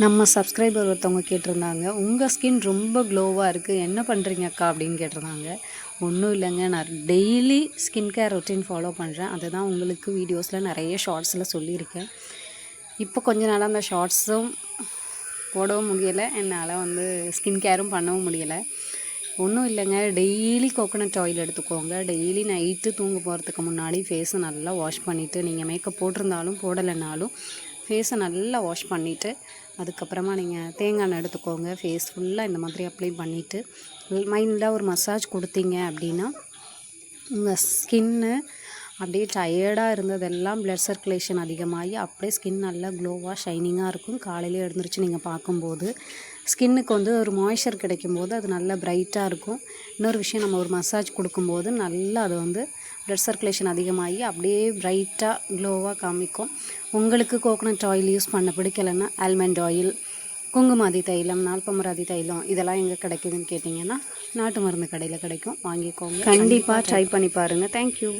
நம்ம சப்ஸ்கிரைபர் ஒருத்தவங்க கேட்டிருந்தாங்க, உங்கள் ஸ்கின் ரொம்ப க்ளோவாக இருக்குது, என்ன பண்ணுறீங்க அக்கா அப்படின்னு கேட்டிருந்தாங்க. ஒன்றும் இல்லைங்க, நான் daily skin care routine follow பண்ணுறேன். அதுதான் உங்களுக்கு வீடியோஸில் நிறைய ஷார்ட்ஸில் சொல்லியிருக்கேன். இப்போ கொஞ்ச நாளாக அந்த ஷார்ட்ஸும் போடவும் முடியலை, என்னால் ஸ்கின் கேரும் பண்ணவும் முடியலை. ஒன்றும் இல்லைங்க, டெய்லி கோகோனட் ஆயில் எடுத்துக்கோங்க. டெய்லி நைட்டு தூங்க போகிறதுக்கு முன்னாடி ஃபேஸை நல்லா வாஷ் பண்ணிவிட்டு, நீங்கள் மேக்கப் போட்டிருந்தாலும் போடலைனாலும் ஃபேஸை நல்லா வாஷ் பண்ணிவிட்டு, அதுக்கப்புறமா நீங்கள் தேங்காய் எண்ணெய் எடுத்துக்கோங்க. ஃபேஸ் ஃபுல்லாக இந்த மாதிரி அப்ளை பண்ணிவிட்டு மைல்டாக ஒரு மசாஜ் கொடுத்தீங்க அப்படின்னா உங்கள் ஸ்கின்னு அப்படியே டயர்டாக இருந்ததெல்லாம் ப்ளட் சர்க்குலேஷன் அதிகமாகி அப்படியே ஸ்கின் நல்லா க்ளோவாக ஷைனிங்காக இருக்கும். காலையில் எழுந்திரிச்சு நீங்கள் பார்க்கும்போது ஸ்கின்னுக்கு ஒரு மாய்ஸ்சர் கிடைக்கும்போது அது நல்லா ப்ரைட்டாக இருக்கும். இன்னொரு விஷயம், நம்ம ஒரு மசாஜ் கொடுக்கும்போது நல்லா அது ப்ளட் சர்க்குலேஷன் அதிகமாகி அப்படியே ப்ரைட்டாக க்ளோவாக காமிக்கும். உங்களுக்கு கோகோனட் ஆயில் யூஸ் பண்ண பிடிக்கலைன்னா ஆல்மண்ட் ஆயில், குங்குமாதி தைலம், நால்பமராதி தைலம் இதெல்லாம் எங்கே கிடைக்குதுன்னு கேட்டிங்கன்னா நாட்டு மருந்து கடையில் கிடைக்கும், வாங்கிக்கோங்க. கண்டிப்பாக ட்ரை பண்ணி பாருங்கள். தேங்க்யூ.